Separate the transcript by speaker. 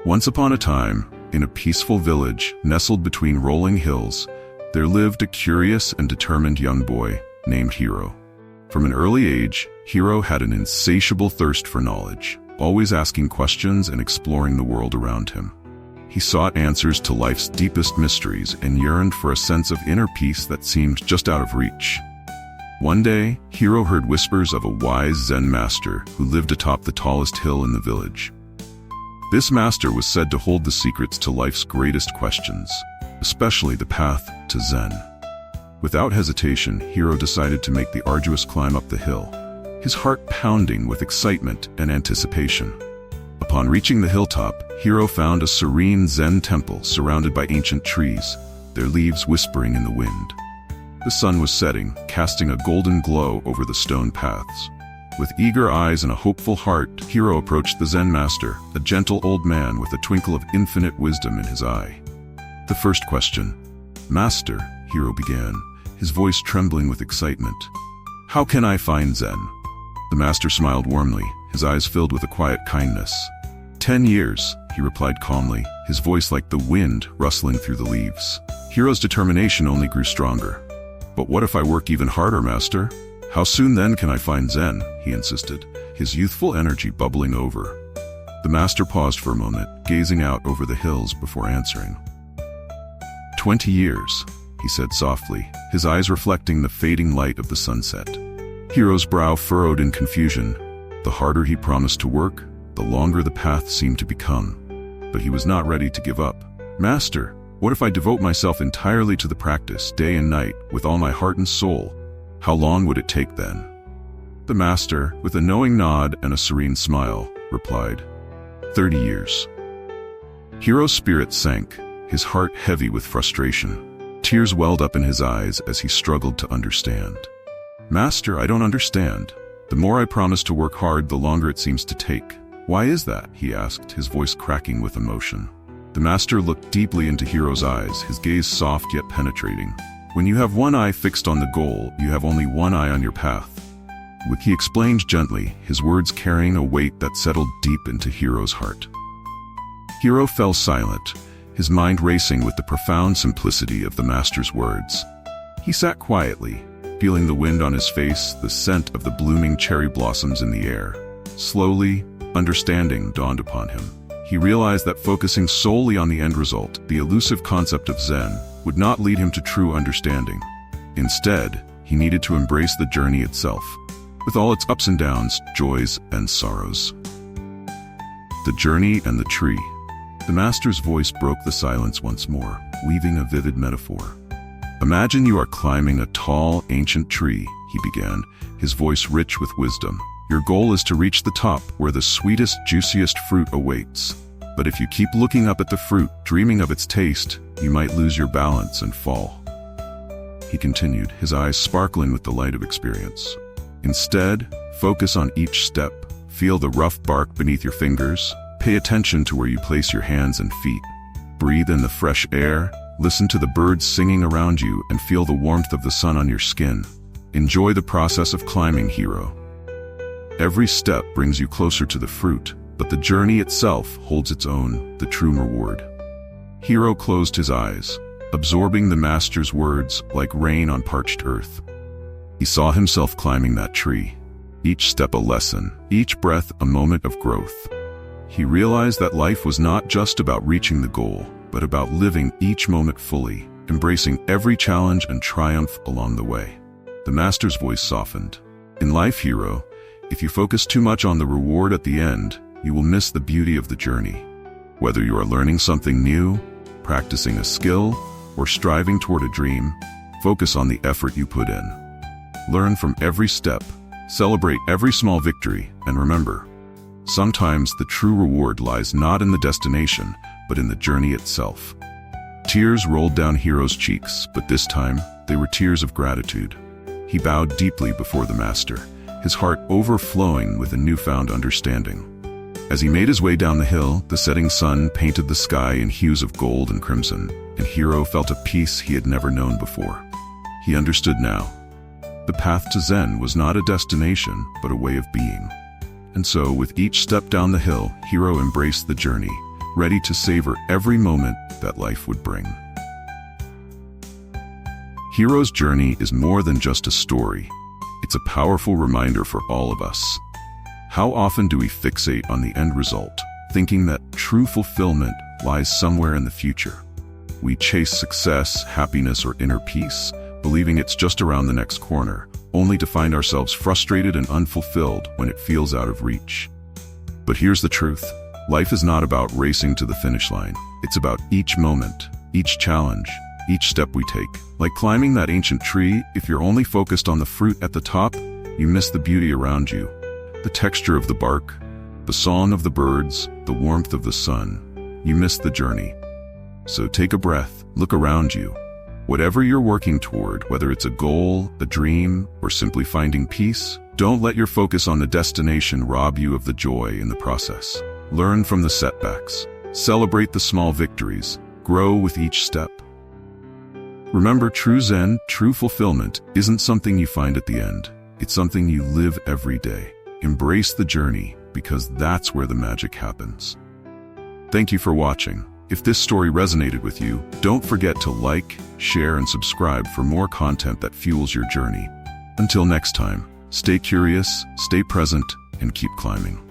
Speaker 1: Once upon a time, in a peaceful village nestled between rolling hills, there lived a curious and determined young boy named Hiro. From an early age, Hiro had an insatiable thirst for knowledge, always asking questions and exploring the world around him. He sought answers to life's deepest mysteries and yearned for a sense of inner peace that seemed just out of reach. One day, Hiro heard whispers of a wise Zen master who lived atop the tallest hill in the village. This master was said to hold the secrets to life's greatest questions, especially the path to Zen. Without hesitation, Hiro decided to make the arduous climb up the hill, his heart pounding with excitement and anticipation. Upon reaching the hilltop, Hiro found a serene Zen temple surrounded by ancient trees, their leaves whispering in the wind. The sun was setting, casting a golden glow over the stone paths. With eager eyes and a hopeful heart, Hiro approached the Zen master, a gentle old man with a twinkle of infinite wisdom in his eye. The first question. "Master," Hiro began, his voice trembling with excitement. "How can I find Zen?" The master smiled warmly, his eyes filled with a quiet kindness. 10 years, he replied calmly, his voice like the wind rustling through the leaves. Hiro's determination only grew stronger. "But what if I work even harder, master? How soon then can I find Zen?" he insisted, his youthful energy bubbling over. The master paused for a moment, gazing out over the hills before answering. 20 years, he said softly, his eyes reflecting the fading light of the sunset. Hiro's brow furrowed in confusion. The harder he promised to work, the longer the path seemed to become. But he was not ready to give up. "Master, what if I devote myself entirely to the practice, day and night, with all my heart and soul? How long would it take then?" The master, with a knowing nod and a serene smile, replied, 30 years. Hiro's spirit sank, his heart heavy with frustration. Tears welled up in his eyes as he struggled to understand. "Master, I don't understand. The more I promise to work hard, the longer it seems to take. Why is that?" he asked, his voice cracking with emotion. The master looked deeply into Hiro's eyes, his gaze soft yet penetrating. "When you have one eye fixed on the goal, you have only one eye on your path," he explained gently, his words carrying a weight that settled deep into Hiro's heart. Hiro fell silent, his mind racing with the profound simplicity of the master's words. He sat quietly, feeling the wind on his face, the scent of the blooming cherry blossoms in the air. Slowly, understanding dawned upon him. He realized that focusing solely on the end result, the elusive concept of Zen, would not lead him to true understanding. Instead, he needed to embrace the journey itself, with all its ups and downs, joys and sorrows. The journey and the tree. The master's voice broke the silence once more, weaving a vivid metaphor. "Imagine you are climbing a tall, ancient tree," he began, his voice rich with wisdom. "Your goal is to reach the top, where the sweetest, juiciest fruit awaits. But if you keep looking up at the fruit, dreaming of its taste, you might lose your balance and fall." He continued, his eyes sparkling with the light of experience. "Instead, focus on each step. Feel the rough bark beneath your fingers. Pay attention to where you place your hands and feet. Breathe in the fresh air, listen to the birds singing around you, and feel the warmth of the sun on your skin. Enjoy the process of climbing, Hiro. Every step brings you closer to the fruit, but the journey itself holds its own, the true reward." Hiro closed his eyes, absorbing the master's words like rain on parched earth. He saw himself climbing that tree, each step a lesson, each breath a moment of growth. He realized that life was not just about reaching the goal, but about living each moment fully, embracing every challenge and triumph along the way. The master's voice softened. "In life, Hiro, if you focus too much on the reward at the end, you will miss the beauty of the journey. Whether you are learning something new, practicing a skill, or striving toward a dream, focus on the effort you put in. Learn from every step, celebrate every small victory, and remember, sometimes the true reward lies not in the destination, but in the journey itself." Tears rolled down Hiro's cheeks, but this time, they were tears of gratitude. He bowed deeply before the master, his heart overflowing with a newfound understanding. As he made his way down the hill, the setting sun painted the sky in hues of gold and crimson, and Hiro felt a peace he had never known before. He understood now. The path to Zen was not a destination, but a way of being. And so, with each step down the hill, Hiro embraced the journey, ready to savor every moment that life would bring. Hiro's journey is more than just a story. It's a powerful reminder for all of us. How often do we fixate on the end result, thinking that true fulfillment lies somewhere in the future? We chase success, happiness, or inner peace, believing it's just around the next corner, only to find ourselves frustrated and unfulfilled when it feels out of reach. But here's the truth. Life is not about racing to the finish line. It's about each moment, each challenge, each step we take. Like climbing that ancient tree, if you're only focused on the fruit at the top, you miss the beauty around you. The texture of the bark, the song of the birds, the warmth of the sun. You miss the journey. So take a breath, look around you. Whatever you're working toward, whether it's a goal, a dream, or simply finding peace, don't let your focus on the destination rob you of the joy in the process. Learn from the setbacks. Celebrate the small victories. Grow with each step. Remember, true Zen, true fulfillment, isn't something you find at the end. It's something you live every day. Embrace the journey, because that's where the magic happens. Thank you for watching. If this story resonated with you, don't forget to like, share, and subscribe for more content that fuels your journey. Until next time, stay curious, stay present, and keep climbing.